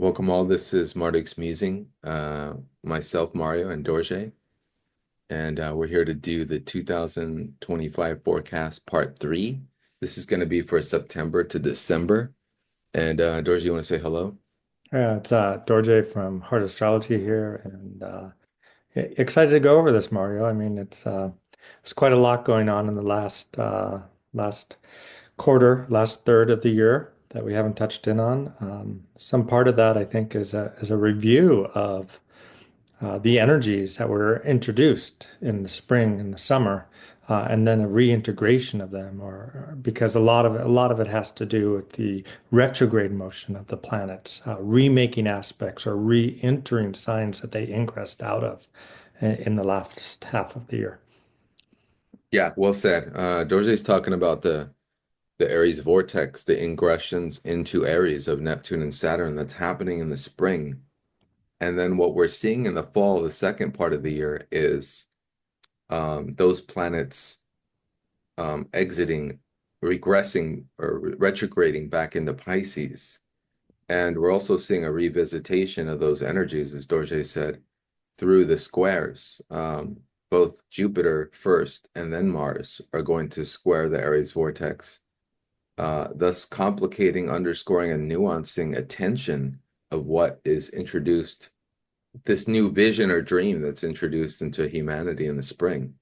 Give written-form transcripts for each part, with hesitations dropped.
Welcome all. This is Marduk's Musing, myself, Mario, and Dorje, and we're here to do the 2025 forecast part three. This is going to be for September to December. And Dorje, you want to say hello? Yeah, it's Dorje from Heart Astrology here, and excited to go over this, Mario. I mean, there's quite a lot going on in the last quarter, last third of the year that we haven't touched in on. Some part of that, I think, is a review of the energies that were introduced in the spring and the summer, and then a reintegration of them, or because a lot of it has to do with the retrograde motion of the planets, remaking aspects or re-entering signs that they ingressed out of in the last half of the year. Yeah, well said. Dorje's talking about the Aries vortex, the ingressions into Aries of Neptune and Saturn that's happening in the spring. And then what we're seeing in the fall, the second part of the year, is those planets exiting, regressing, or retrograding back into Pisces. And we're also seeing a revisitation of those energies, as Dorje said, through the squares. Both Jupiter first and then Mars are going to square the Aries vortex, thus complicating, underscoring, and nuancing attention of what is introduced, this new vision or dream that's introduced into humanity in the spring.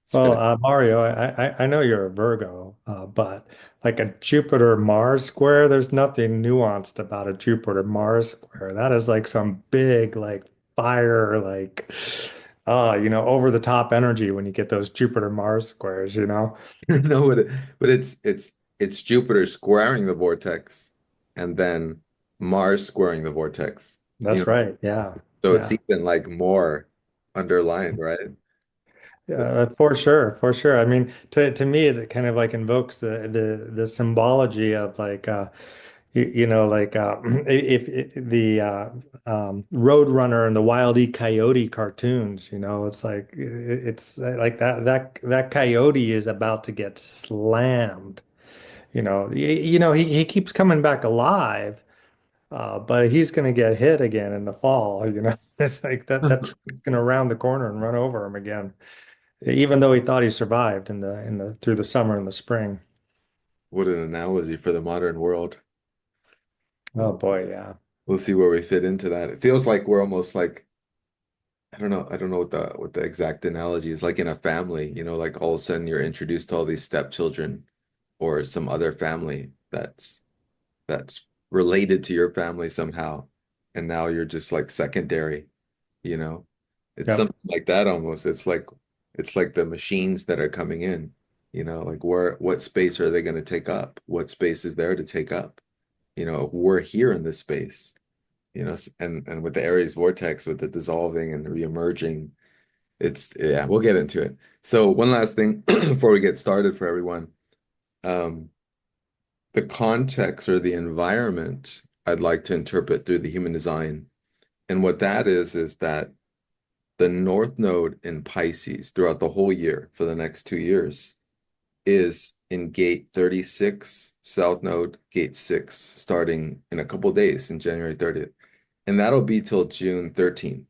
It's Well, gonna Mario, I know you're a Virgo, but like a Jupiter-Mars square, there's nothing nuanced about a Jupiter-Mars square. That is like some big, like fire, like, over the top energy when you get those Jupiter-Mars squares, you know? no, but it's Jupiter squaring the vortex, and then Mars squaring the vortex. You That's know, right. Yeah. so it's Yeah. even like more underlined, right? It's, Yeah, for sure, for sure. I mean, to me, it kind of like invokes the symbology of like like if the Roadrunner and the Wile E. Coyote cartoons, it's like it's like that coyote is about to get slammed. He keeps coming back alive, but he's going to get hit again in the fall. It's like that truck's going to round the corner and run over him again, even though he thought he survived in the through the summer and the spring. what an analogy for the modern world. Oh Well, boy, yeah. we'll see where we fit into that. It feels like we're almost like I don't know what the exact analogy is, like in a family, like all of a sudden you're introduced to all these stepchildren or some other family that's related to your family somehow, and now you're just like secondary, you know? It's Yep. something like that almost. It's like the machines that are coming in, like what space are they going to take up? What space is there to take up? We're here in this space, and with the Aries vortex, with the dissolving and the reemerging, yeah, we'll get into it. So one last thing before we get started for everyone. Um, the context or the environment I'd like to interpret through the human design. And what that is that the North Node in Pisces throughout the whole year for the next 2 years is in gate 36, South Node, gate 6, starting in a couple of days in January 30th. And that'll be till June 13th.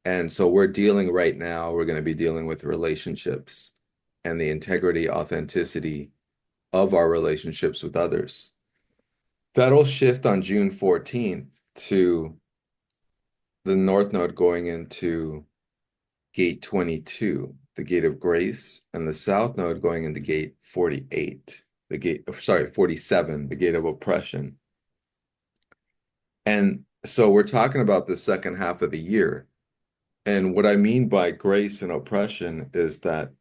And so we're going to be dealing with relationships and the integrity, authenticity of our relationships with others. That'll shift on June 14th to the North Node going into gate 22, the gate of grace, and the South Node going into gate 48, 47, the gate of oppression. And so we're talking about the second half of the year. And what I mean by grace and oppression is that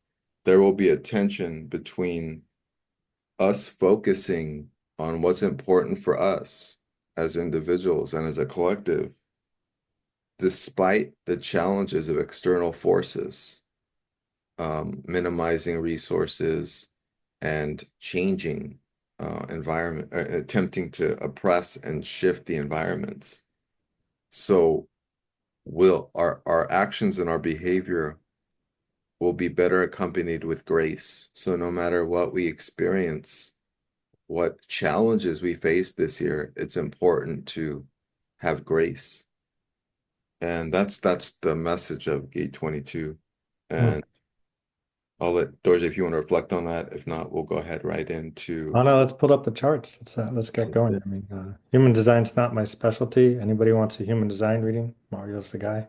there will be a tension between us focusing on what's important for us as individuals and as a collective, despite the challenges of external forces, minimizing resources and changing environment, attempting to oppress and shift the environments. So will our actions and our behavior will be better accompanied with grace. So no matter what we experience, what challenges we face this year, it's important to have grace. And that's the message of gate 22. Hmm. And I'll let Dorje, if you want to reflect on that. If not, we'll go ahead right Oh into no, let's put up the charts. Let's get going. I mean, human design's not my specialty. Anybody wants a human design reading? Mario's the guy.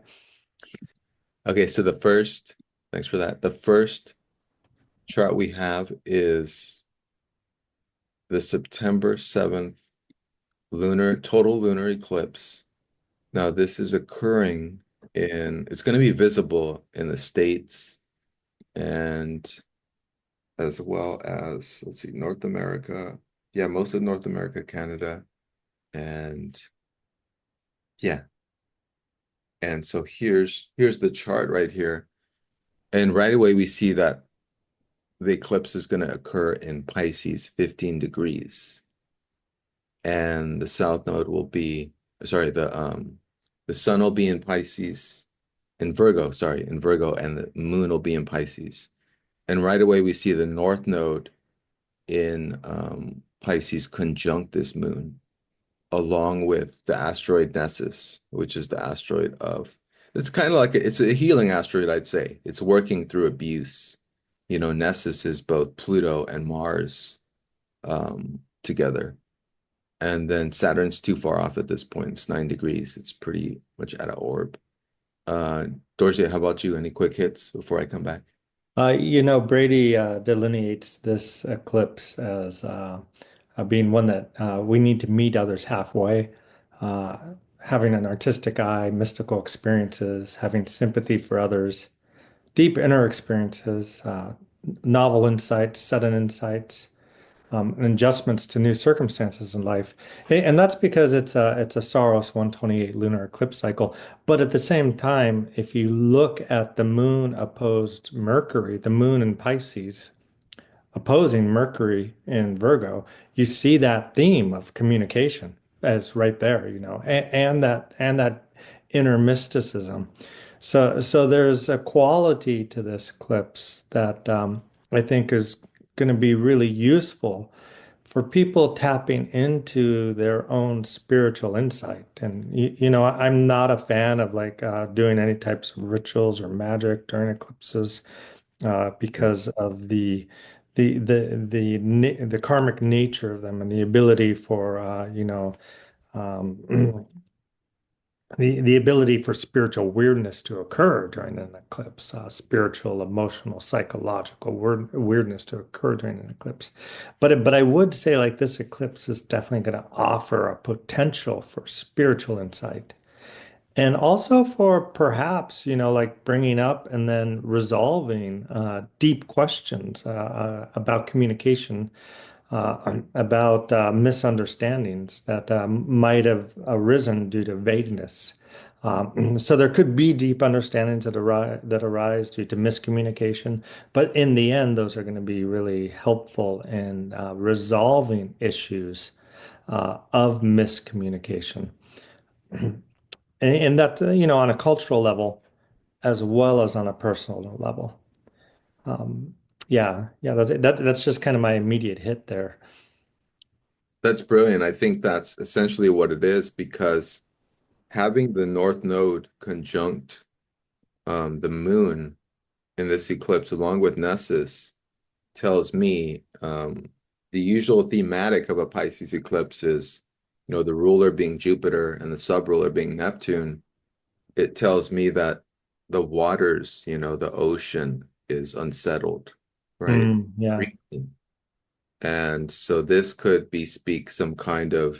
okay, so the first, thanks for that. The first chart we have is the September 7th total lunar eclipse. Now, this is occurring it's going to be visible in the States and as well as, let's see, North America. Yeah, most of North America, Canada, and yeah. And so here's the chart right here. And right away we see that the eclipse is going to occur in Pisces, 15 degrees. And the south node will be, sorry, the sun will be in Pisces, in Virgo, sorry, in Virgo, and the moon will be in Pisces. And right away we see the north node in Pisces conjunct this moon, along with the asteroid Nessus, which is the asteroid of, it's kind of like it's a healing asteroid, I'd say. It's working through abuse. You know, Nessus is both Pluto and Mars together. And then Saturn's too far off at this point. It's 9 degrees. It's pretty much out of orb. Uh, Dorje, how about you? Any quick hits before I come back? Brady delineates this eclipse as being one that we need to meet others halfway, uh, having an artistic eye, mystical experiences, having sympathy for others, deep inner experiences, novel insights, sudden insights, and adjustments to new circumstances in life. And that's because it's a Saros 128 lunar eclipse cycle. But at the same time, if you look at the moon opposed Mercury, the moon in Pisces opposing Mercury in Virgo, you see that theme of communication as right there, and that inner mysticism. So there's a quality to this eclipse that I think is going to be really useful for people tapping into their own spiritual insight. And I'm not a fan of like doing any types of rituals or magic during eclipses because of the karmic nature of them and the ability for um, the ability for spiritual weirdness to occur during an eclipse, spiritual, emotional, psychological weirdness to occur during an eclipse. But I would say like this eclipse is definitely going to offer a potential for spiritual insight. And also for perhaps, like bringing up and then resolving deep questions about communication, about misunderstandings that might have arisen due to vagueness. So there could be deep understandings that arise due to miscommunication, but in the end, those are going to be really helpful in resolving issues of miscommunication. And that, on a cultural level as well as on a personal level. Um, yeah, that's just kind of my immediate hit there. That's brilliant. I think that's essentially what it is because having the North Node conjunct the moon in this eclipse, along with Nessus, tells me the usual thematic of a Pisces eclipse is, the ruler being Jupiter and the sub-ruler being Neptune. It tells me that the waters, the ocean is unsettled, right? Yeah. Freezing. And so this could bespeak some kind of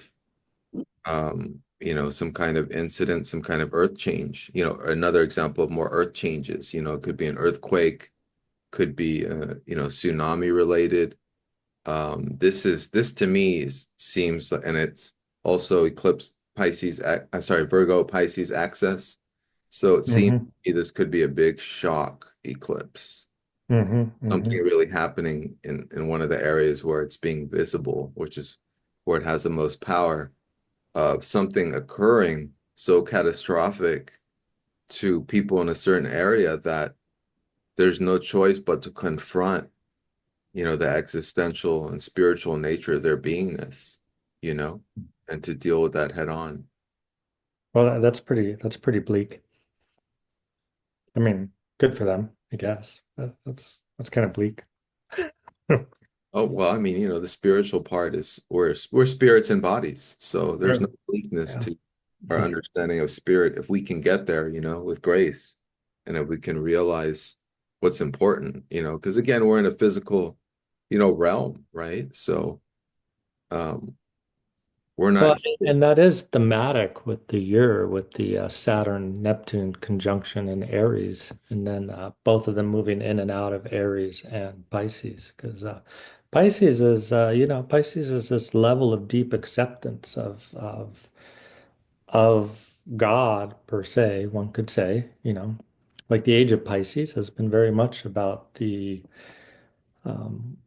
some kind of incident, some kind of earth change. Another example of more earth changes, it could be an earthquake, could be tsunami related. This to me seems like, and it's also eclipse Pisces, I'm sorry, Virgo Pisces access. So it seems Hmm. to me this could be a big shock eclipse. Something Hmm. really happening in one of the areas where it's being visible, which is where it has the most power of something occurring so catastrophic to people in a certain area that there's no choice but to confront, the existential and spiritual nature of their beingness, you know, and to deal with that head on. Well, that's pretty bleak. I mean, good for them, I guess. That's kind of bleak. Oh, well, I mean, the spiritual part is we're spirits and bodies. So there's no Sure. weakness Yeah. to our understanding of spirit if we can get there, with grace, and if we can realize what's important, because again, we're in a physical, realm, right? So um we're not Well, here. and that is thematic with the year, with the Saturn Neptune conjunction in Aries, and then both of them moving in and out of Aries and Pisces, because Pisces is this level of deep acceptance of God per se, one could say, like the age of Pisces has been very much about the um,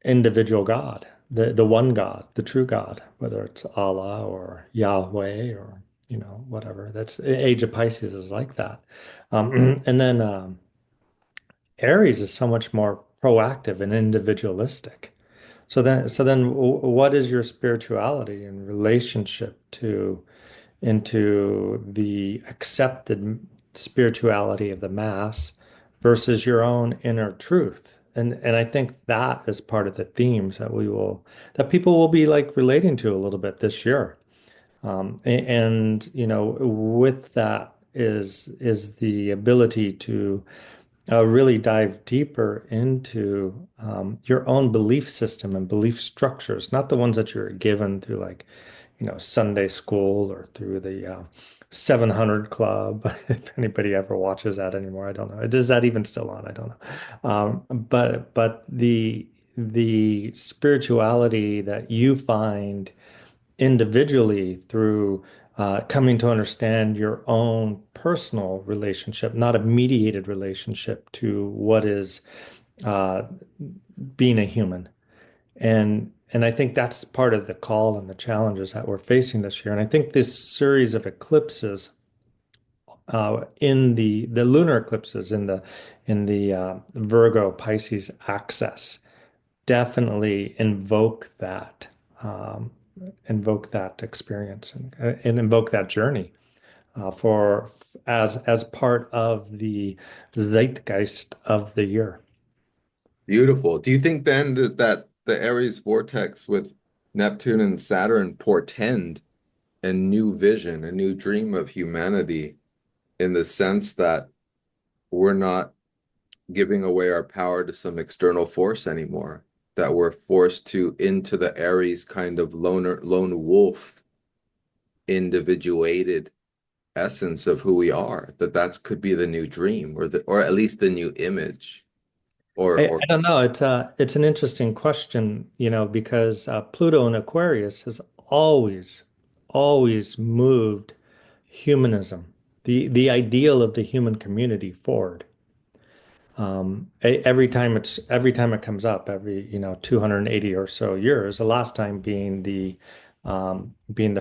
individual God, the one God, the true God, whether it's Allah or Yahweh or whatever. That's the age of Pisces is like that, and then Aries is so much more proactive and individualistic. What is your spirituality in relationship to into the accepted spirituality of the mass versus your own inner truth. And I think that is part of the themes that people will be like relating to a little bit this year. With that is the ability to really dive deeper into your own belief system and belief structures, not the ones that you're given through like, Sunday school or through the 700 Club. If anybody ever watches that anymore, I don't know. Is that even still on? I don't know. But the spirituality that you find individually through coming to understand your own personal relationship, not a mediated relationship to what is uh, being a human. And I think that's part of the call and the challenges that we're facing this year. And I think this series of eclipses in the lunar eclipses in the Virgo Pisces axis definitely um, invoke that experience and invoke that journey for as part of the zeitgeist of the year. Beautiful. Do you think then that the Aries vortex with Neptune and Saturn portend a new vision, a new dream of humanity, in the sense that we're not giving away our power to some external force anymore, that we're forced to into the Aries kind of lone wolf individuated essence of who we are, that's could be the new dream, or at least the new image, or I don't know. It's an interesting question, because Pluto in Aquarius has always, always moved humanism, the ideal of the human community forward. Every time it comes up, every 280 or so years, the last time being the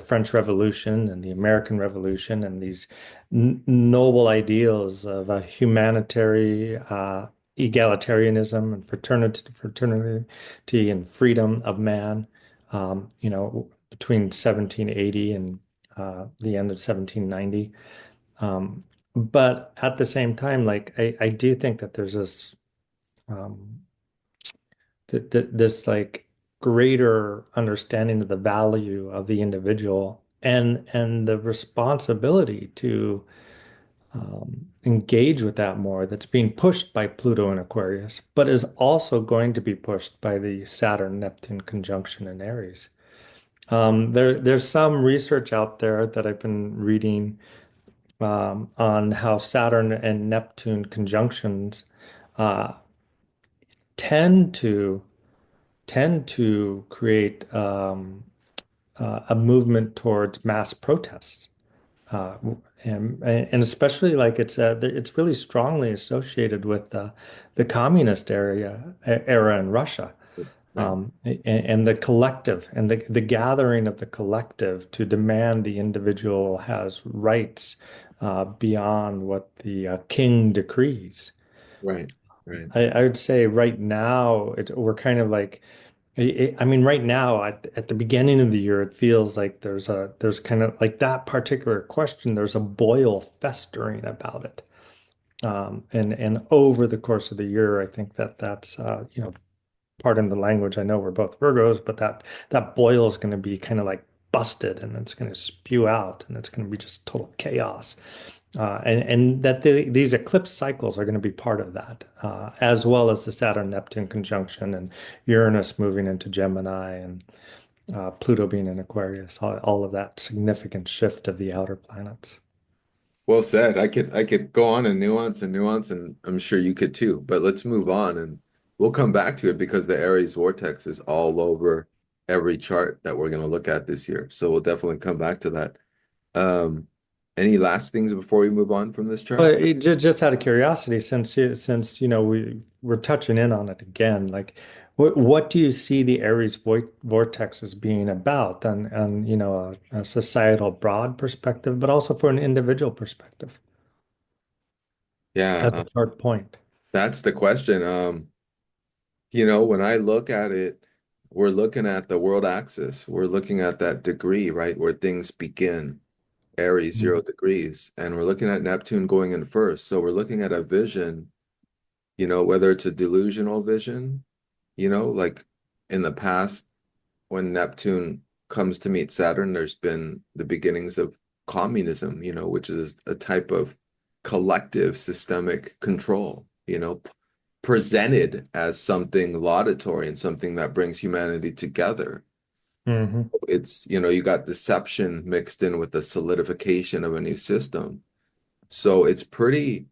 French Revolution and the American Revolution and these n noble ideals of humanitarian egalitarianism and fraternity and freedom of man, between 1780 and the end of 1790. Um, but at the same time, like I do think that there's this um, this like greater understanding of the value of the individual and the responsibility to engage with that more that's being pushed by Pluto and Aquarius, but is also going to be pushed by the Saturn-Neptune conjunction in Aries. There's some research out there that I've been reading on how Saturn and Neptune conjunctions uh, tend to create a movement towards mass protests, uh, and especially like it's really strongly associated with the communist era in Russia. right, And the collective and the gathering of the collective to demand the individual has rights beyond what the king decrees. right, right. I would say right now we're kind of like I mean, right now at the beginning of the year, it feels like there's kind of like that particular question. There's a boil festering about it, and over the course of the year, I think that's pardon the language. I know we're both Virgos, but that boil is going to be kind of like busted, and it's going to spew out, and it's going to be just total chaos. And that these eclipse cycles are going to be part of that, as well as the Saturn-Neptune conjunction and Uranus moving into Gemini and Pluto being in Aquarius, all of that significant shift of the outer planets. Well said. I could go on and nuance, and I'm sure you could too. But let's move on, and we'll come back to it because the Aries vortex is all over every chart that we're going to look at this year. So we'll definitely come back to that. Um, any last things before we move on from this Well, chart? just out of curiosity, since we're touching in on it again, like what do you see the Aries vortex as being about, and a societal broad perspective, but also for an individual perspective Yeah, at the chart point? that's the question. When I look at it, we're looking at the world axis. We're looking at that degree, right, where things begin. Aries, 0 degrees. And we're looking at Neptune going in first. So we're looking at a vision, whether it's a delusional vision, like in the past, when Neptune comes to meet Saturn, there's been the beginnings of communism, which is a type of collective systemic control, presented as something laudatory and something that brings humanity together. Hmm. It's, you got deception mixed in with the solidification of a new system. So it's pretty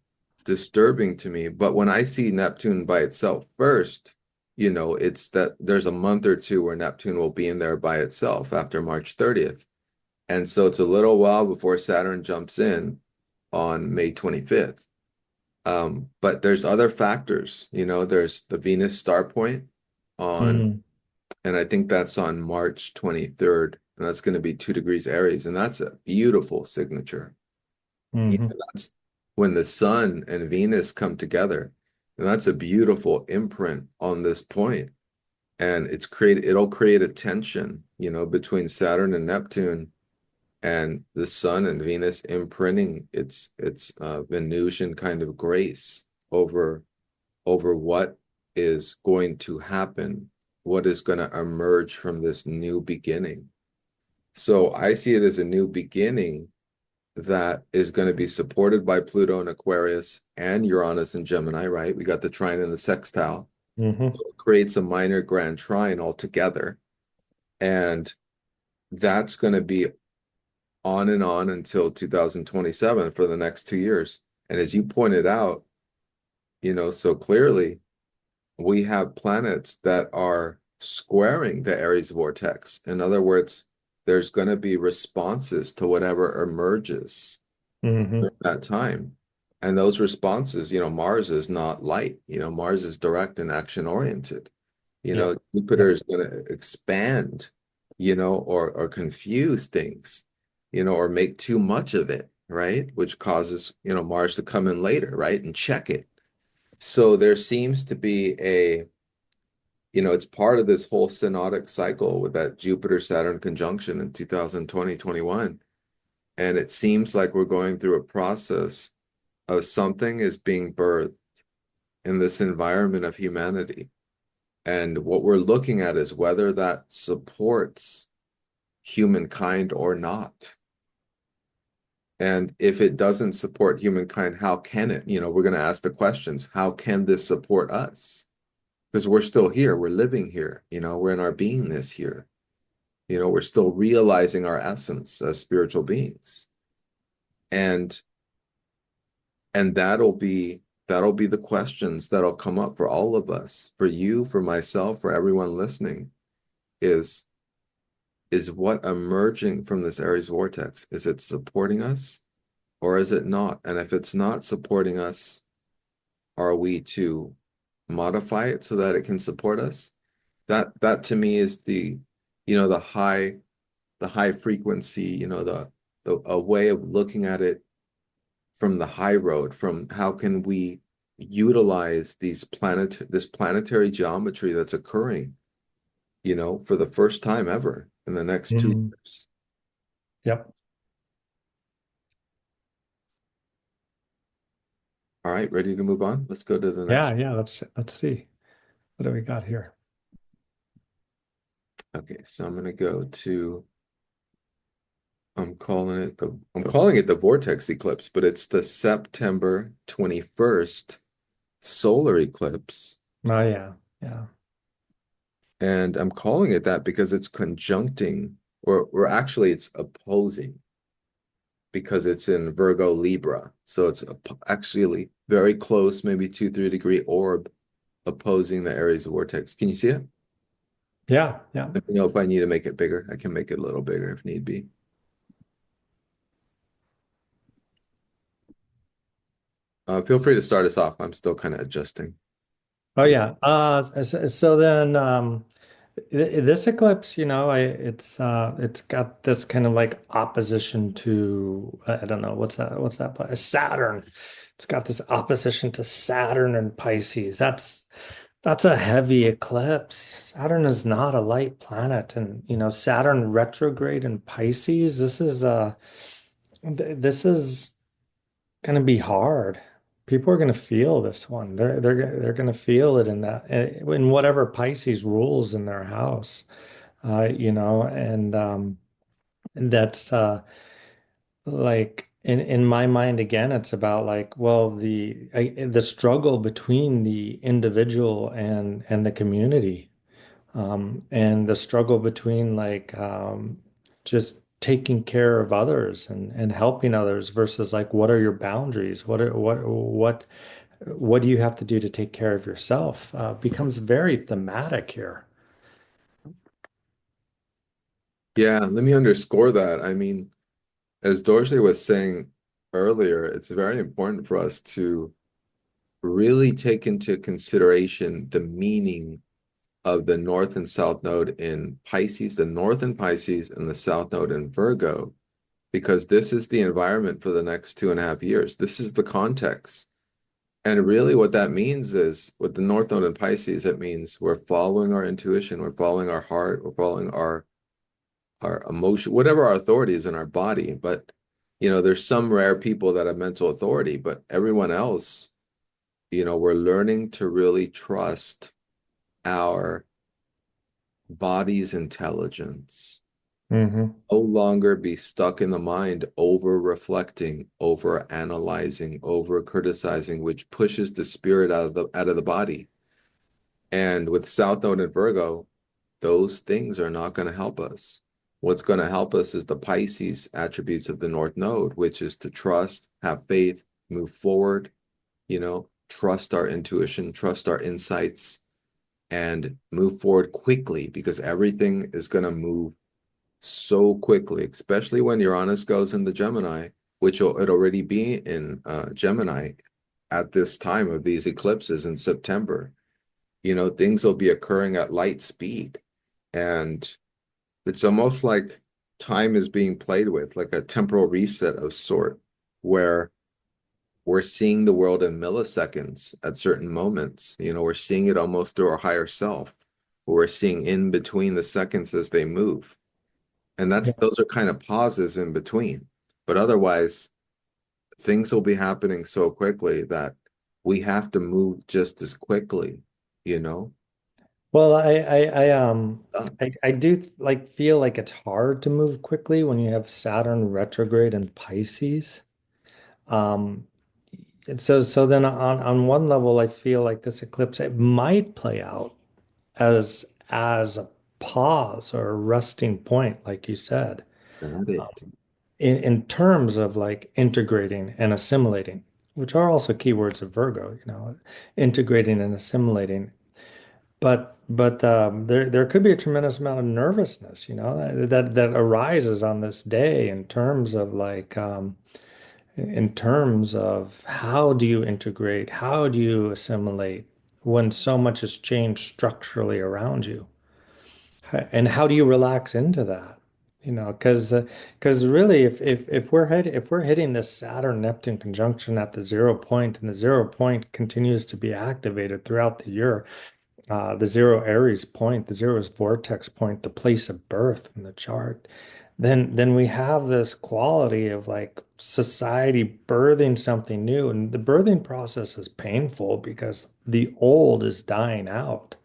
disturbing to me. But when I see Neptune by itself first, it's that there's a month or two where Neptune will be in there by itself after March 30th. And so it's a little while before Saturn jumps in on May 25th. But there's other factors, there's the Venus star point on, Hmm. and I think that's on March 23rd, and that's going to be 2 degrees Aries, and that's a beautiful signature. Hmm. That's when the sun and Venus come together. And that's a beautiful imprint on this point. And it'll create a tension, between Saturn and Neptune and the sun and Venus imprinting its Venusian kind of grace over what is going to happen, what is going to emerge from this new beginning. So I see it as a new beginning that is going to be supported by Pluto and Aquarius and Uranus and Gemini, right? We got the trine and the sextile. Hmm. It creates a minor grand trine altogether. And that's going to be on and on until 2027 for the next 2 years. And as you pointed out, so clearly, we have planets that are squaring the Aries vortex. In other words, there's going to be responses to whatever emerges Hmm. during that time. And those responses, Mars is not light. Mars is direct and action oriented. Yeah. Jupiter Yeah. is going to expand, or confuse things, or make too much of it, right? Which causes, Mars to come in later, right? And check it. So there seems to be it's part of this whole synodic cycle with that Jupiter Saturn conjunction in 2020, 21. And it seems like we're going through a process of something is being birthed in this environment of humanity. And what we're looking at is whether that supports humankind or not. And if it doesn't support humankind, how can it? We're going to ask the questions. How can this support us? Because we're still here. We're living here. We're in our beingness here. We're still realizing our essence as spiritual beings. And and that'll be the questions that'll come up for all of us, for you, for myself, for everyone listening, is what emerging from this Aries vortex, is it supporting us or is it not? And if it's not supporting us, are we to modify it so that it can support us? That to me is the high frequency, the a way of looking at it from the high road, from how can we utilize this planetary geometry that's occurring for the first time ever in the next two Mm. years. Yep. All right, ready to move on? Let's go to the Yeah, next. yeah. Let's see. What do we got here? Okay, so I'm gonna go to I'm calling it the vortex eclipse, but it's the September 21st solar eclipse. Oh yeah, yeah. And I'm calling it that because it's conjuncting, or actually it's opposing because it's in Virgo Libra. So it's actually very close, maybe 2, 3 degree orb opposing the Aries vortex. Can you see it? Yeah, yeah. Let me know if I need to make it bigger. I can make it a little bigger if need be. Feel free to start us off. I'm still kind of adjusting Oh to the. yeah. So then this eclipse, it's got this kind of like opposition to I don't know what's that Saturn. It's got this opposition to Saturn and Pisces. That's a heavy eclipse. Saturn is not a light planet, and Saturn retrograde in Pisces. This is going to be hard. People are going to feel this one. They're going to feel it in that in whatever Pisces rules in their house. And that's like in my mind again, it's about like, well, the struggle between the individual and the community, and the struggle between like just taking care of others and helping others versus like what are your boundaries? What do you have to do to take care of yourself? Becomes very thematic here. Yeah, let me underscore that. I mean, as Dorje was saying earlier, it's very important for us to really take into consideration the meaning of the North and South Node in Pisces, the North in Pisces and the South Node in Virgo, because this is the environment for the next 2.5 years. This is the context. And really, what that means is with the North Node in Pisces, it means we're following our intuition, we're following our heart, we're following our emotion, whatever our authority is in our body. But there's some rare people that have mental authority, but everyone else, we're learning to really trust our body's intelligence. Hmm. No longer be stuck in the mind, over reflecting, over analyzing, over criticizing, which pushes the spirit out of the body. And with South Node and Virgo, those things are not going to help us. What's going to help us is the Pisces attributes of the North Node, which is to trust, have faith, move forward, trust our intuition, trust our insights, and move forward quickly because everything is going to move so quickly, especially when Uranus goes into Gemini, which it already be in Gemini at this time of these eclipses in September. Things will be occurring at light speed. And it's almost like time is being played with, like a temporal reset of sort, where we're seeing the world in milliseconds at certain moments. We're seeing it almost through our higher self. We're seeing in between the seconds as they move. And Yeah. those are kind of pauses in between. But otherwise, things will be happening so quickly that we have to move just as quickly, you know? Well, Uh, I do like feel like it's hard to move quickly when you have Saturn retrograde in Pisces. Um, and so then on one level, I feel like this eclipse it might play out as a pause or a resting point, like you said, Got it. in terms of like integrating and assimilating, which are also keywords of Virgo, integrating and assimilating. But there could be a tremendous amount of nervousness, that arises on this day in terms of like in terms of how do you integrate, how do you assimilate when so much has changed structurally around you? And how do you relax into that? Because really, if we're hitting this Saturn Neptune conjunction at the 0 point, and the 0 point continues to be activated throughout the year, the zero Aries point, the zero vortex point, the place of birth in the chart, then we have this quality of like society birthing something new. And the birthing process is painful because the old is dying out.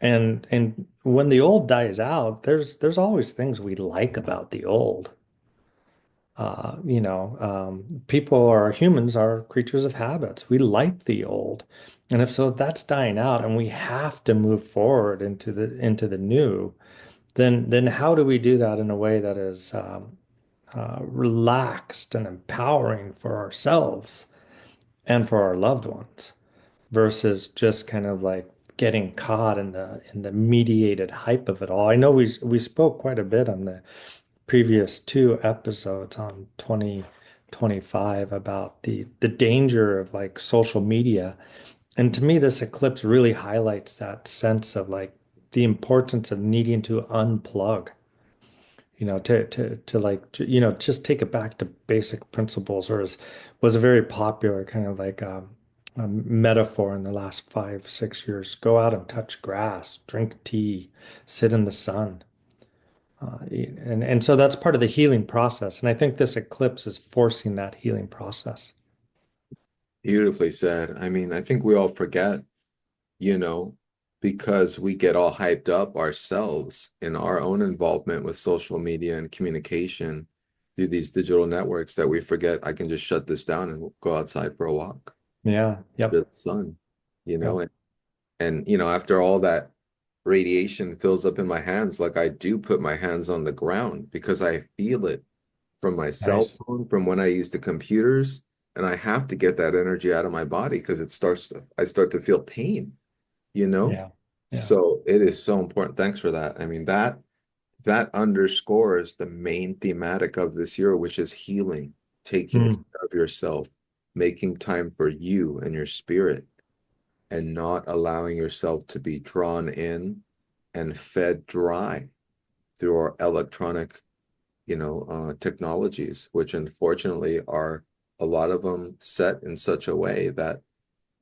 And when the old dies out, there's always things we like about the old. People or humans are creatures of habits. We like the old. And if so, that's dying out and we have to move forward into the new, then how do we do that in a way that is relaxed and empowering for ourselves and for our loved ones versus just kind of like getting caught in the mediated hype of it all. I know we spoke quite a bit on the previous two episodes on 2025 about the danger of like social media. And to me, this eclipse really highlights that sense of like the importance of needing to unplug, to like, just take it back to basic principles, or was a very popular kind of like a metaphor in the last 5, 6 years. Go out and touch grass, drink tea, sit in the sun. And so that's part of the healing process. And I think this eclipse is forcing that healing process. Beautifully said. I mean, I think we all forget, you know, because we get all hyped up ourselves in our own involvement with social media and communication through these digital networks that we forget I can just shut this down and go outside for a walk Yeah. under Yep. the sun, Yep. after all that radiation fills up in my hands, like I do put my hands on the ground because I feel it from my cell Nice. phone, from when I use the computers, and I have to get that energy out of my body because I start to feel pain, you know? Yeah. Yeah. So it is so important. Thanks for that. I mean, that underscores the main thematic of this year, which is healing, taking Hmm. care of yourself, making time for you and your spirit, and not allowing yourself to be drawn in and fed dry through our electronic, technologies, which unfortunately are a lot of them set in such a way that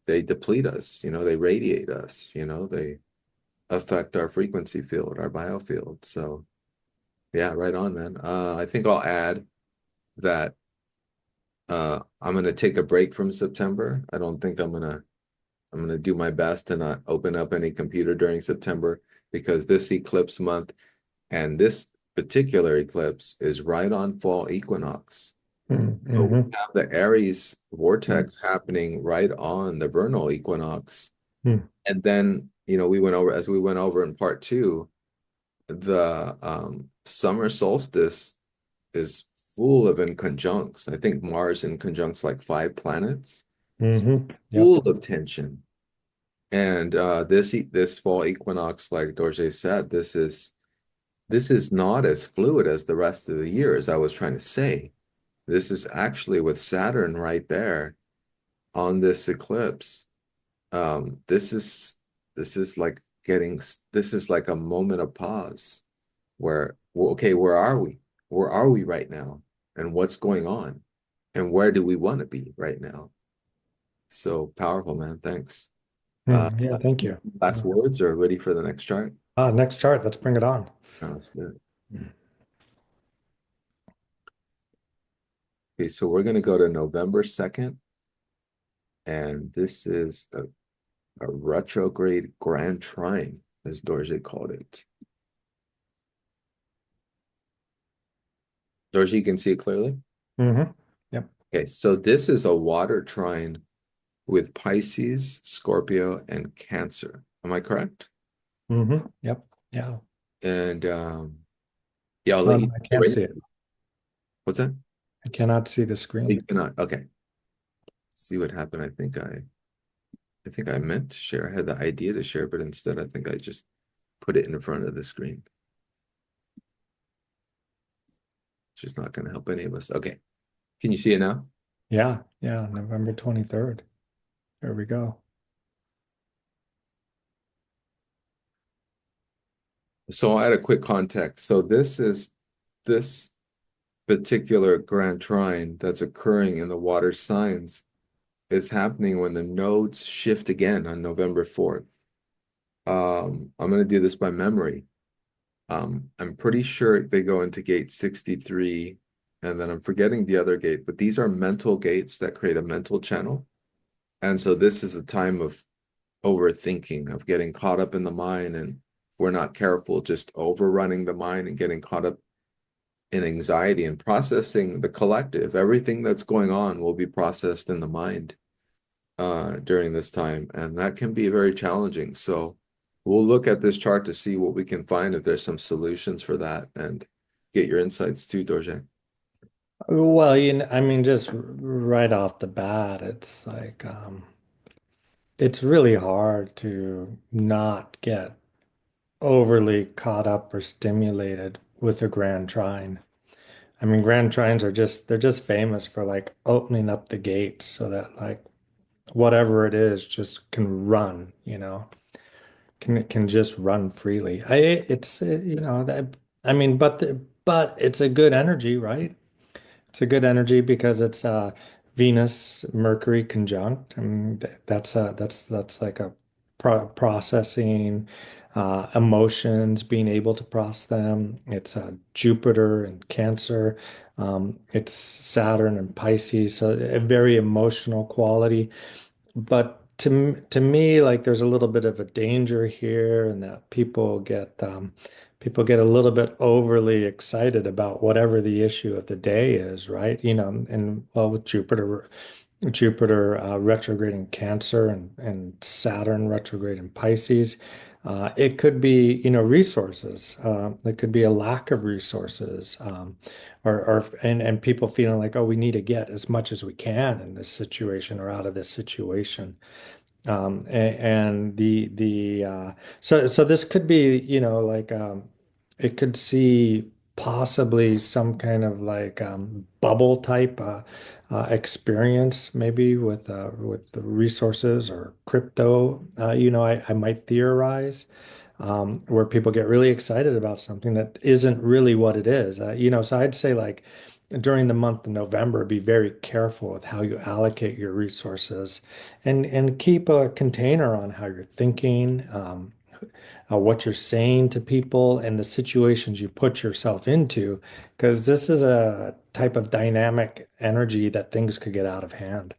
they deplete us, they radiate us, they affect our frequency field, our biofield. So yeah, right on, man. I think I'll add that I'm gonna take a break from September. I don't think I'm gonna do my best to not open up any computer during September because this eclipse month and this particular eclipse is right on fall equinox. So we Mm-hmm. have the Aries vortex happening right on the vernal equinox. Hmm. And then, as we went over in part two, the summer solstice is full of inconjuncts. I think Mars inconjuncts like 5 planets, Mm-hmm. Yep. full of tension. And this fall equinox, like Dorje said, this is not as fluid as the rest of the year, as I was trying to say. This is actually with Saturn right there on this eclipse. Um, this is this is like this is like a moment of pause where, well, okay, where are we? Where are we right now? And what's going on? And where do we want to be right now? So powerful, man. Thanks. Uh, Yeah. Thank you. last Yeah. words or ready for the next chart? Next chart. Let's bring it on. Let's do it. Okay, so we're going to go to November 2nd, and this is a retrograde grand trine, as Dorje called it. Dorje, you can see it clearly? Mm-hmm. Yep. Okay, so this is a water trine with Pisces, Scorpio, and Cancer. Am I correct? Mm-hmm. Yep. Yeah. And yeah, I'll let you I get can't ready. see it. What's that? I cannot see the screen. You cannot. Okay. See what happened. I think I meant to share. I had the idea to share, but instead I think I just put it in front of the screen. It's just not going to help any of us. Okay. Can you see it now? Yeah. Yeah. November 23rd. There we go. So I'll add a quick context. So this particular grand trine that's occurring in the water signs is happening when the nodes shift again on November 4th. I'm going to do this by memory. I'm pretty sure they go into gate 63, and then I'm forgetting the other gate, but these are mental gates that create a mental channel. And so this is a time of overthinking, of getting caught up in the mind, and if we're not careful, just overrunning the mind and getting caught up in anxiety and processing the collective. Everything that's going on will be processed in the mind during this time, and that can be very challenging. So we'll look at this chart to see what we can find if there's some solutions for that and get your insights too, Dorje. Well, I mean, just right off the bat, it's like it's really hard to not get overly caught up or stimulated with a grand trine. I mean, grand trines are just they're just famous for like opening up the gates so that like whatever it is just can run, can just run freely. That I mean, but it's a good energy, right? It's a good energy because it's Venus Mercury conjunct. I mean, that's like a processing emotions, being able to process them. It's Jupiter and Cancer. It's Saturn and Pisces, so a very emotional quality. But to me, like there's a little bit of a danger here, and that people get a little bit overly excited about whatever the issue of the day is, right? And well, with Jupiter retrograde in Cancer and Saturn retrograde in Pisces. It could be, resources. It could be a lack of resources, and people feeling like, oh, we need to get as much as we can in this situation or out of this situation. And the so this could be, like it could see possibly some kind of like bubble type experience, maybe with the resources or crypto. I might theorize where people get really excited about something that isn't really what it is. So I'd say like during the month of November, be very careful with how you allocate your resources and keep a container on how you're thinking, what you're saying to people, and the situations you put yourself into, because this is a type of dynamic energy that things could get out of hand.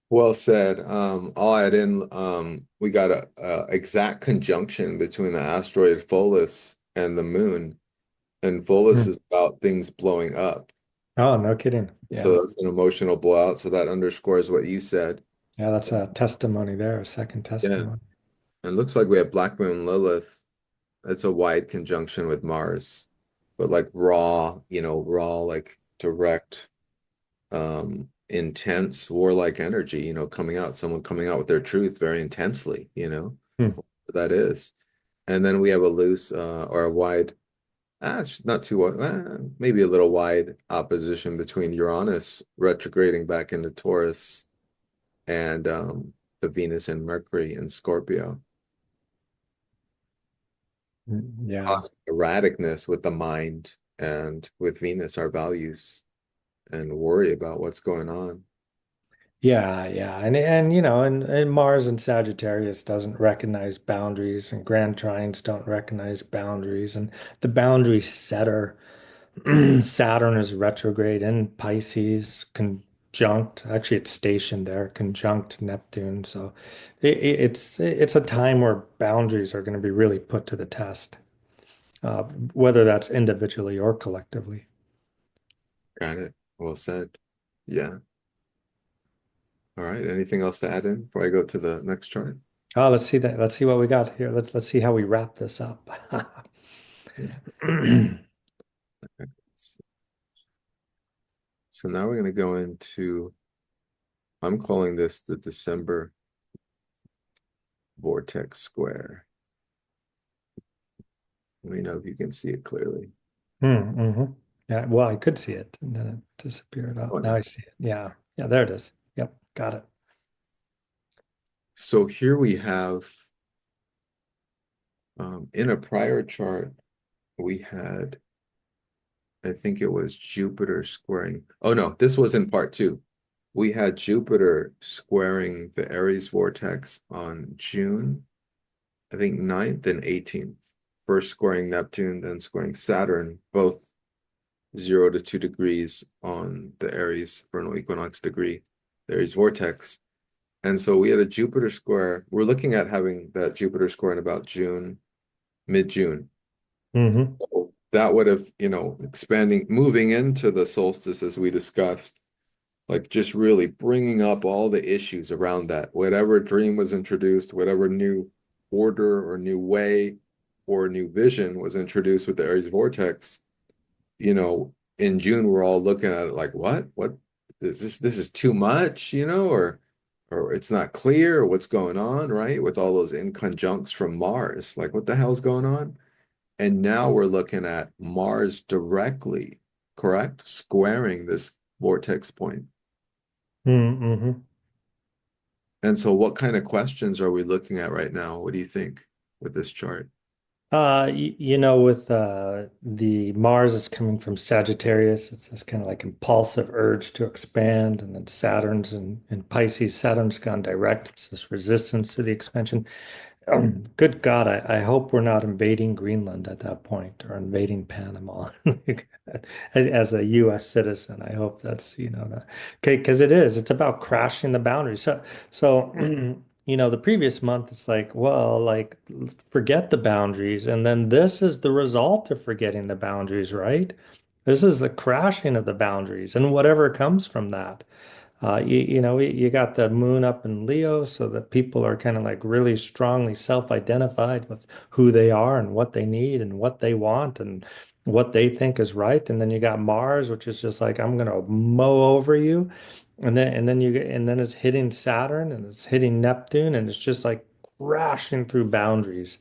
Well said. I'll add in, we got a exact conjunction between the asteroid Pholus and the moon, and Pholus Hmm. is about things blowing up. Oh, no kidding. So Yeah. that's an emotional blowout. So that underscores what you said. Yeah, that's a testimony there, a second Yeah. testimony. And it looks like we have Black Moon Lilith. It's a wide conjunction with Mars, but like raw, raw, like direct, intense, warlike energy, coming out, someone coming out with their truth very intensely, Hmm. that is. And then we have a loose, or a wide, it's not too wide, maybe a little wide opposition between Uranus retrograding back into Taurus and the Venus and Mercury in Scorpio. Yeah. Cosmic erraticness with the mind and with Venus, our values, and worry about what's going on. Yeah, yeah. And Mars and Sagittarius doesn't recognize boundaries, and Grand Trines don't recognize boundaries. And the boundary setter, Saturn is retrograde in Pisces, conjunct, actually it's stationed there, conjunct Neptune. So it's a time where boundaries are going to be really put to the test, whether that's individually or collectively. Got it. Well said. Yeah. All right. Anything else to add in before I go to the next chart? Let's see that. Let's see what we got here. Let's see how we wrap this up. Yeah. So now we're going to go into, I'm calling this the December vortex square. Let me know if you can see it clearly. Mm-hmm. Yeah, well, I could see it and then it disappeared Oh, out. Now I no. see it. Yeah. Yeah, there it is. Yep, got it. So here we have, in a prior chart, we had, I think it was Jupiter squaring. Oh, no, this was in part two. We had Jupiter squaring the Aries vortex on June I think ninth and 18th. First scoring Neptune, then scoring Saturn, both 0 to 2 degrees on the Aries vernal equinox degree, the Aries vortex. And so we had a Jupiter square. We're looking at having that Jupiter square in about June, mid-June. Hmm. So that would have, expanding, moving into the solstice as we discussed, like just really bringing up all the issues around that. Whatever dream was introduced, whatever new order or new way or new vision was introduced with the Aries vortex, in June we're all looking at it like, what? What is this? This is too much, or it's not clear what's going on, right? With all those inconjuncts from Mars. Like, what the hell's going on? And now we're looking at Mars directly, correct? Squaring this vortex point. Mm-hmm. And so what kind of questions are we looking at right now? What do you think with this chart? With the Mars is coming from Sagittarius, it's this kind of like impulsive urge to expand, and then Saturn's in Pisces. Saturn's gone direct. It's this resistance to the expansion. Good God, I hope we're not invading Greenland at that point or invading Panama. As a US citizen, I hope that's, that. Okay, because it is. It's about crashing the boundaries. So, the previous month, it's like, well, like, forget the boundaries. And then this is the result of forgetting the boundaries, right? This is the crashing of the boundaries and whatever comes from that. You got the moon up in Leo, so that people are kind of like really strongly self-identified with who they are and what they need and what they want and what they think is right. And then you got Mars, which is just like, I'm gonna mow over you. And then it's hitting Saturn and it's hitting Neptune and it's just like crashing through boundaries.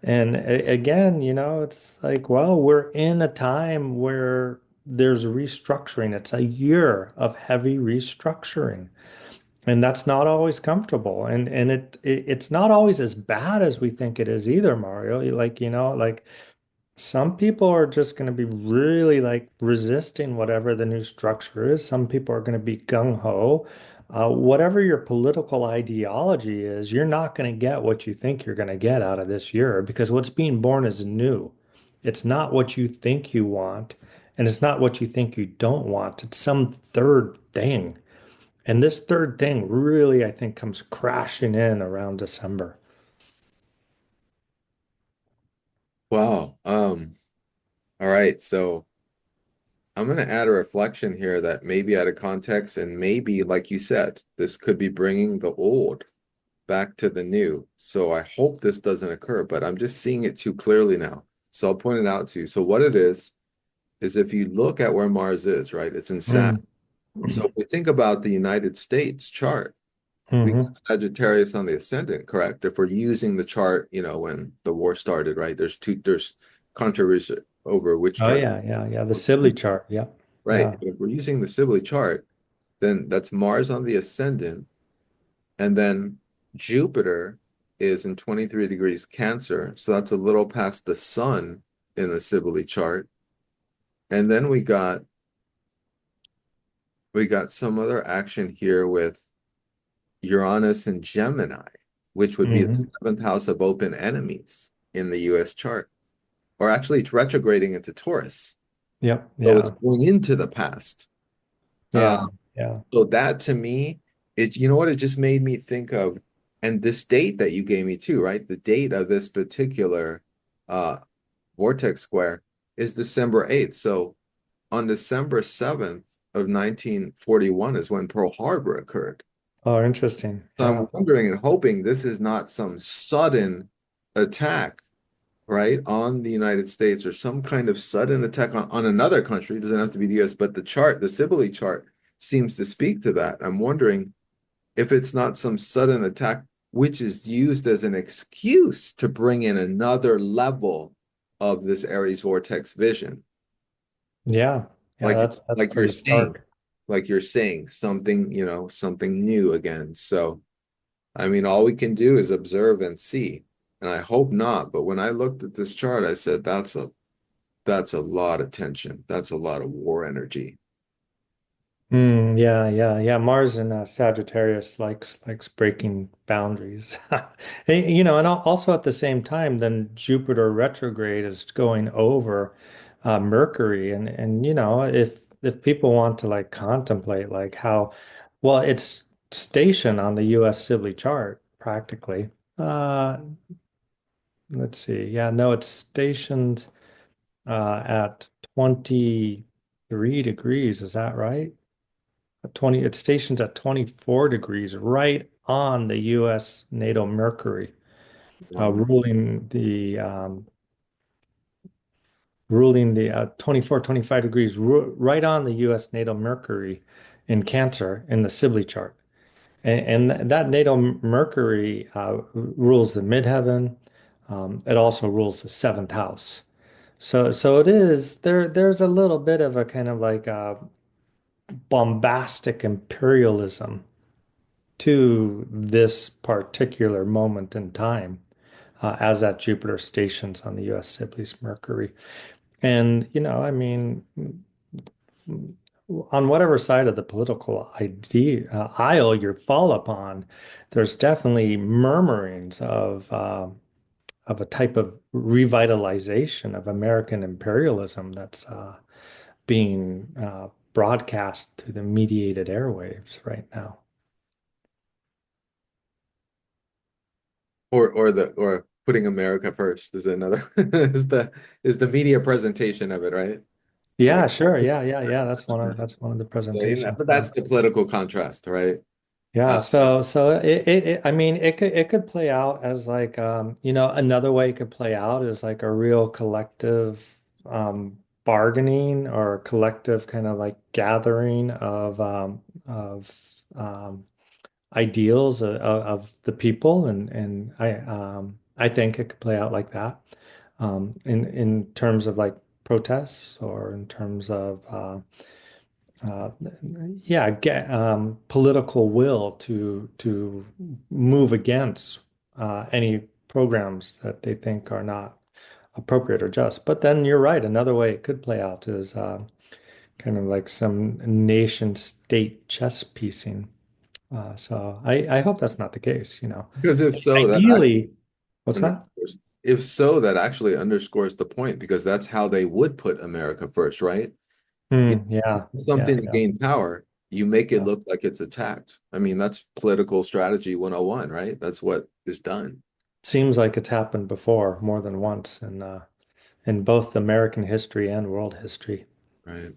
And again, it's like, well, we're in a time where there's restructuring. It's a year of heavy restructuring. And that's not always comfortable. And it's not always as bad as we think it is either, Mario. Like some people are just going to be really like resisting whatever the new structure is. Some people are going to be gung-ho. Whatever your political ideology is, you're not going to get what you think you're going to get out of this year because what's being born is new. It's not what you think you want, and it's not what you think you don't want. It's some third thing. And this third thing really, I think, comes crashing in around December. Wow. All right. So I'm going to add a reflection here that may be out of context and maybe, like you said, this could be bringing the old back to the new. So I hope this doesn't occur, but I'm just seeing it too clearly now. So I'll point it out to you. So what it is if you look at where Mars is, right? It's in Sag. Mm. So if we think about the United States chart, we got Hmm. Sagittarius on the ascendant, correct? If we're using the chart, when the war started, right? There's controversy over which Oh chart, yeah, yeah, yeah. The Sibley chart. Yep. right? Yeah. If we're using the Sibley chart, then that's Mars on the ascendant, and then Jupiter is in 23 degrees Cancer, so that's a little past the sun in the Sibley chart. And then we got some other action here with Uranus and Gemini, which would be the Hmm. seventh house of open enemies in the US chart. Or actually, it's retrograding into Taurus. Yep. So it's Yeah. going into the past. Uh, Yeah. Yeah. so that to me, you know what it just made me think of, and this date that you gave me too, right? The date of this particular uh, vortex square is December 8th. So on December 7th of 1941 is when Pearl Harbor occurred. Oh, interesting. So I'm Yeah. wondering and hoping this is not some sudden attack, right, on the United States or some kind of sudden attack on another country. It doesn't have to be the US, but the chart, the Sibley chart, seems to speak to that. I'm wondering if it's not some sudden attack, which is used as an excuse to bring in another level of this Aries vortex vision. Yeah. Yeah. Like That's like you're pretty saying, stark. something, something new again. So I mean, all we can do is observe and see. And I hope not. But when I looked at this chart, I said, that's a lot of tension. That's a lot of war energy. Yeah, yeah, yeah. Mars in Sagittarius likes breaking boundaries. And also at the same time, then Jupiter retrograde is going over Mercury, and if people want to like contemplate like how well it's stationed on the U.S. Sibley chart practically. Uh, let's see. Yeah, no, it's stationed at 23 degrees. Is that right? 20, it stations at 24 degrees, right on the U.S. natal Mercury, Wow. ruling the 24, 25 degrees right on the U.S. natal Mercury in Cancer in the Sibley chart. And that natal Mercury rules the midheaven. It also rules the seventh house. So it is there. There's a little bit of a kind of like bombastic imperialism to this particular moment in time as that Jupiter stations on the U.S. Sibley's Mercury. And, I mean, on whatever side of the political aisle you fall upon, there's definitely murmurings of a type of revitalization of American imperialism that's being broadcast through the mediated airwaves right now. Or putting America first is another is the media presentation of it, right? Yeah, Like sure. Yeah, yeah, yeah. That's one of the so, presentations. but Yeah. that's the political contrast, right? Yeah, Uh, so I mean it could play out as like another way it could play out is like a real collective bargaining or collective kind of like gathering of um ideals of the people and I think it could play out like that in terms of like protests or in terms of uh, yeah, get political will to move against any programs that they think are not appropriate or just. But then you're right. Another way it could play out is kind of like some nation state chess piecing. So I hope that's not the case. because if so, that actually Ideally, what's that? underscores, if so, that actually underscores the point because that's how they would put America first, right? You Yeah, do yeah, something to yeah, gain power, you make it yeah. look like it's attacked. I mean, that's political strategy 101, right? That's what is done, Seems like it's happened before more than once in both American history and world history. right?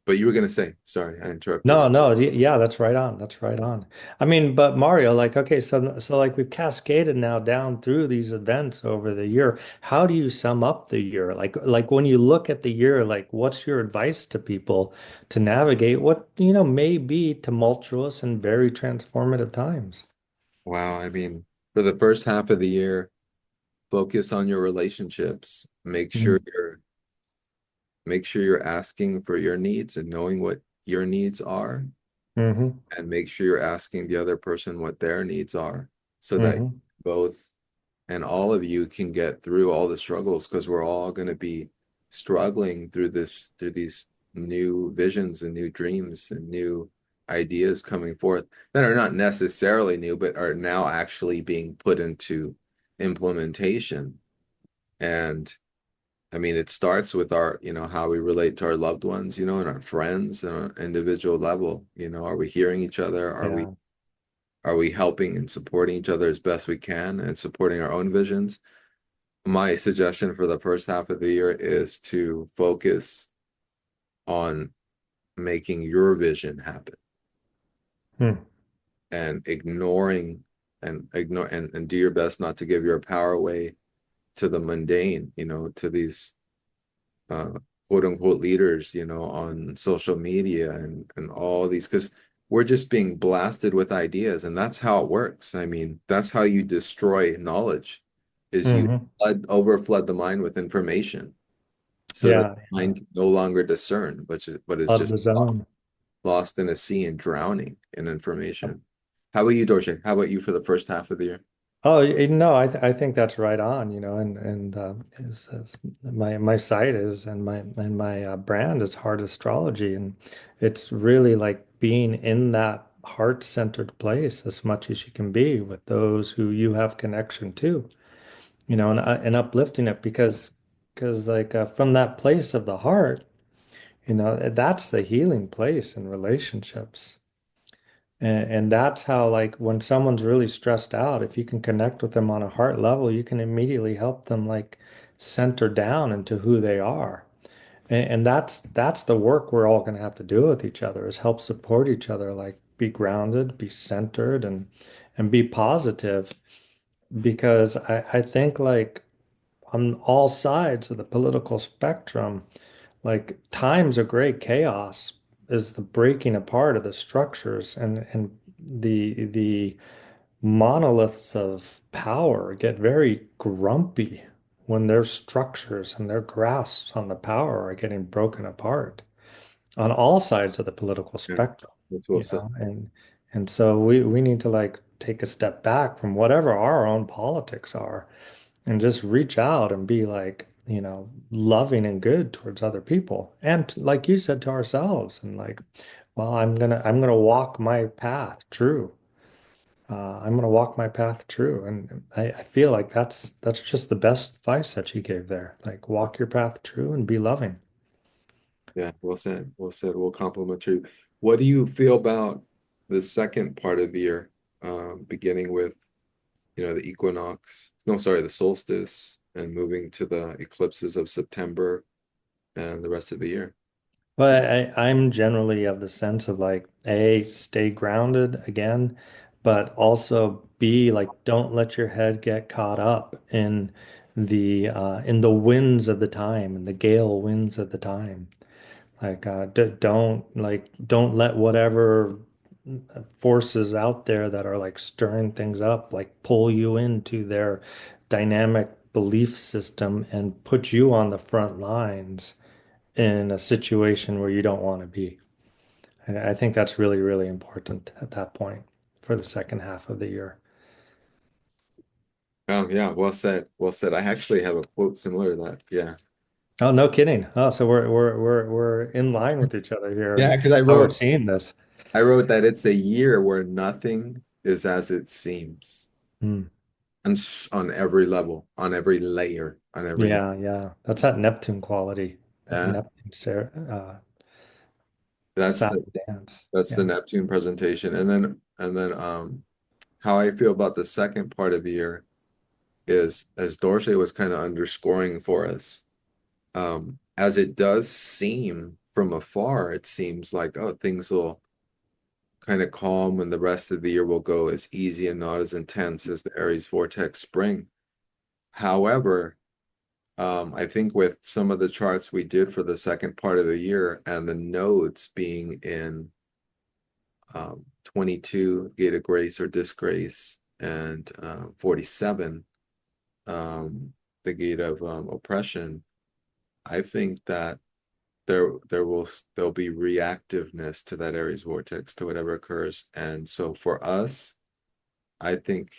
But you were going to say, sorry, I interrupted No, you. no, yeah, that's right on. That's right on. I mean, but Mario, like, okay, so like we've cascaded now down through these events over the year. How do you sum up the year? Like when you look at the year, like what's your advice to people to navigate what, may be tumultuous and very transformative times? Wow, I mean, for the first half of the year, focus on your relationships. Make sure you're asking for your needs and knowing what your needs are, Mm-hmm. and make sure you're asking the other person what their needs are so that Mm-hmm. both and all of you can get through all the struggles because we're all going to be struggling through these new visions and new dreams and new ideas coming forth that are not necessarily new but are now actually being put into implementation. And I mean, it starts with our, how we relate to our loved ones, and our friends on an individual level. Are we hearing each other? Yeah. Are we helping and supporting each other as best we can and supporting our own visions? My suggestion for the first half of the year is to focus on making your vision happen Hmm. and and do your best not to give your power away to the mundane, to these uh, quote unquote leaders, on social media and all these, because we're just being blasted with ideas, and that's how it works. I mean, that's how you destroy knowledge, is you Mm-hmm. overflood the mind with information so that Yeah. the Yeah. mind can no longer discern, but is Love just the lost, zone. lost in a sea and drowning in information. How about you, Dorje? How about you for the first half of the year? Oh, no, I think that's right on, and my site is and my brand is Heart Astrology, and it's really like being in that heart-centered place as much as you can be with those who you have connection to, and uplifting it because like from that place of the heart, that's the healing place in relationships. And that's how, like, when someone's really stressed out, if you can connect with them on a heart level, you can immediately help them, like, center down into who they are. And that's the work we're all going to have to do with each other is help support each other, like, be grounded, be centered, and be positive. Because I think, like, on all sides of the political spectrum, like times of great chaos is the breaking apart of the structures and the monoliths of power get very grumpy when their structures and their grasps on the power are getting broken apart on all sides of the political Yeah, spectrum, that's well said. and so we need to like take a step back from whatever our own politics are and just reach out and be like, loving and good towards other people. And like you said, to ourselves and like, well, I'm gonna walk my path true. I'm gonna walk my path true. And I feel like that's just the best advice that you gave there. Like walk your path true and be loving. Yeah, well said. Well said. We'll compliment you. What do you feel about the second part of the year, beginning with, the equinox? No, sorry, the solstice, and moving to the eclipses of September and the rest of the year. But I'm generally of the sense of like, A, stay grounded again, but also B, like, don't let your head get caught up in the winds of the time and the gale winds of the time. Like, don't let whatever forces out there that are like stirring things up, like pull you into their dynamic belief system and put you on the front lines in a situation where you don't want to be. And I think that's really, really important at that point for the second half of the year. Oh, yeah, well said. Well said. I actually have a quote similar to that. Yeah. Oh, no kidding. Oh, so we're in line with each other here Yeah, and because I how we're wrote seeing this. I wrote that it's a year where nothing is as it seems. Hmm. And on every level, on every layer, on every Yeah, yeah. That's that Neptune quality, that that Neptune that's the Saturn dance. that's the Yeah. Neptune presentation. And then how I feel about the second part of the year is, as Dorsey was kind of underscoring for us, as it does seem from afar, it seems like, oh, things will kind of calm and the rest of the year will go as easy and not as intense as the Aries vortex spring. However, I think with some of the charts we did for the second part of the year and the nodes being in 22, gate of grace or disgrace, and 47, the gate of oppression, I think that there'll be reactiveness to that Aries vortex to whatever occurs. And so for us, I think,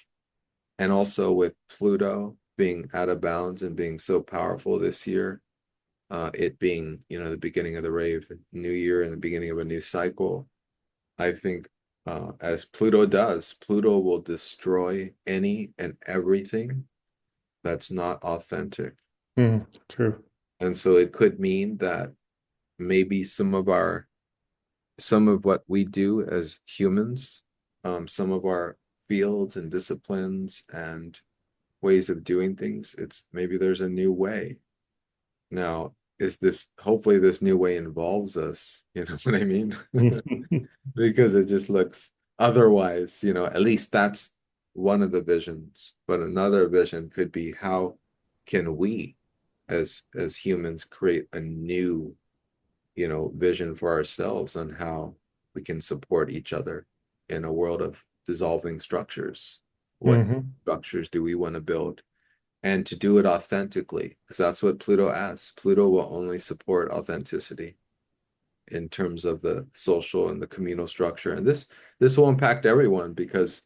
and also with Pluto being out of bounds and being so powerful this year, it being, the beginning of the rave new year and the beginning of a new cycle, I think, as Pluto does, Pluto will destroy any and everything that's not authentic. True. And so it could mean that maybe some of what we do as humans, some of our fields and disciplines and ways of doing things, it's maybe there's a new way. Now, is this hopefully this new way involves us, you know what I mean? Because it just looks otherwise, at least that's one of the visions. But another vision could be, how can we as humans create a new, vision for ourselves on how we can support each other in a world of dissolving structures. What Hmm. structures do we want to build? And to do it authentically, because that's what Pluto asks. Pluto will only support authenticity in terms of the social and the communal structure. And this will impact everyone because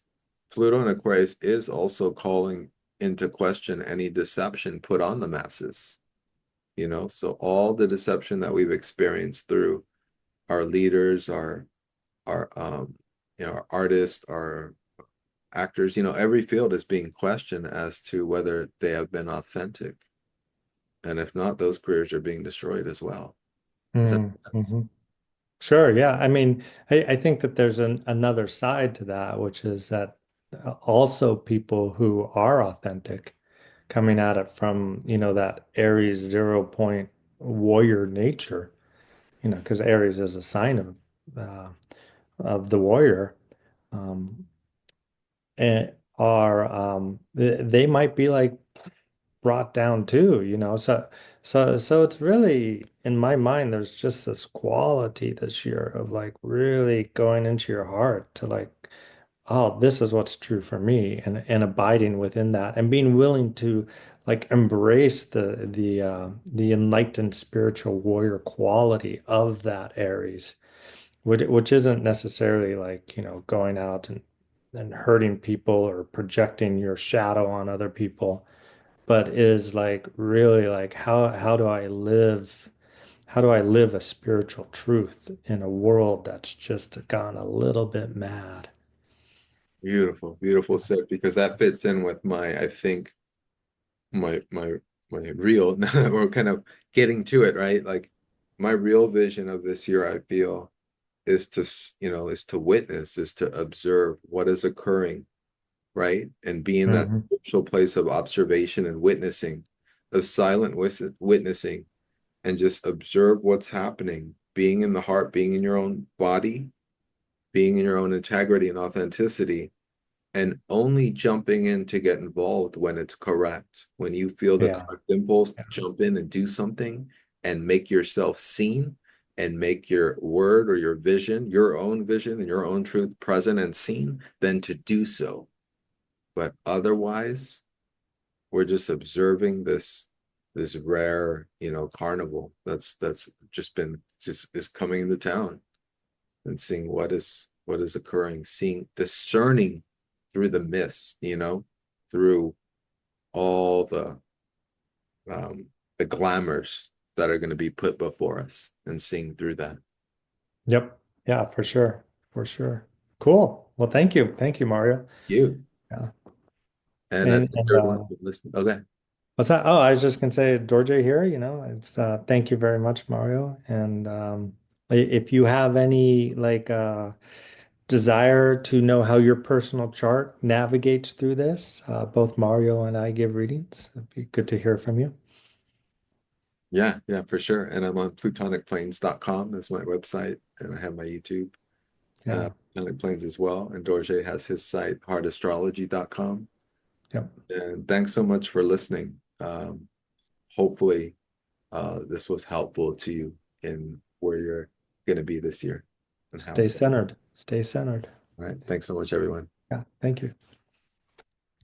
Pluto in Aquarius is also calling into question any deception put on the masses, you know? So all the deception that we've experienced through our leaders, our our artists, our actors, every field is being questioned as to whether they have been authentic. And if not, those careers are being destroyed as well. Does that make sense? Mm-hmm. Sure, yeah. I mean, I think that there's another side to that, which is that also people who are authentic coming at it from, that Aries 0 point warrior nature, because Aries is a sign uh, of the warrior, um, and they might be like brought down too, so it's really in my mind there's just this quality this year of like really going into your heart to like, oh, this is what's true for me, and abiding within that and being willing to like embrace the enlightened spiritual warrior quality of that Aries, which isn't necessarily like, going out and hurting people or projecting your shadow on other people, but is like really like how do I live a spiritual truth in a world that's just gone a little bit mad? Beautiful, beautiful set because that fits in with my, I think, my real, we're kind of getting to it, right? Like my real vision of this year, I feel, is is to witness, is to observe what is occurring, right? And be in that Hmm. spiritual place of observation and witnessing, of silent witnessing, and just observe what's happening, being in the heart, being in your own body, being in your own integrity and authenticity, and only jumping in to get involved when it's correct. When you feel the Yeah. correct impulse to Yeah. jump in and do something and make yourself seen and make your word or your own vision and your own truth present and seen, then to do so. But otherwise, we're just observing this rare, carnival that's just been just is coming into town and seeing what is occurring, seeing discerning through the mist, through all um the glamours that are going to be put before us and seeing through that. Yep. Yeah, for sure. For sure. Cool. Well, thank you. Thank you, Mario. You Yeah. and I And think everyone who listened. Okay. what's that? Oh, I was just gonna say, Dorje here, it's thank you very much, Mario. And if you have any like desire to know how your personal chart navigates through this, both Mario and I give readings. It'd be good to hear from you. Yeah, yeah, for sure. And I'm on plutonicplanes.com is my website, and I have my YouTube, Yeah. Plutonic Planes as well. And Dorje has his site, heartastrology.com. Yep. And thanks so much for listening. Hopefully, this was helpful to you in where you're going to be this year and how. Stay centered. Stay centered. All right. Thanks so much, everyone. Yeah. Thank you.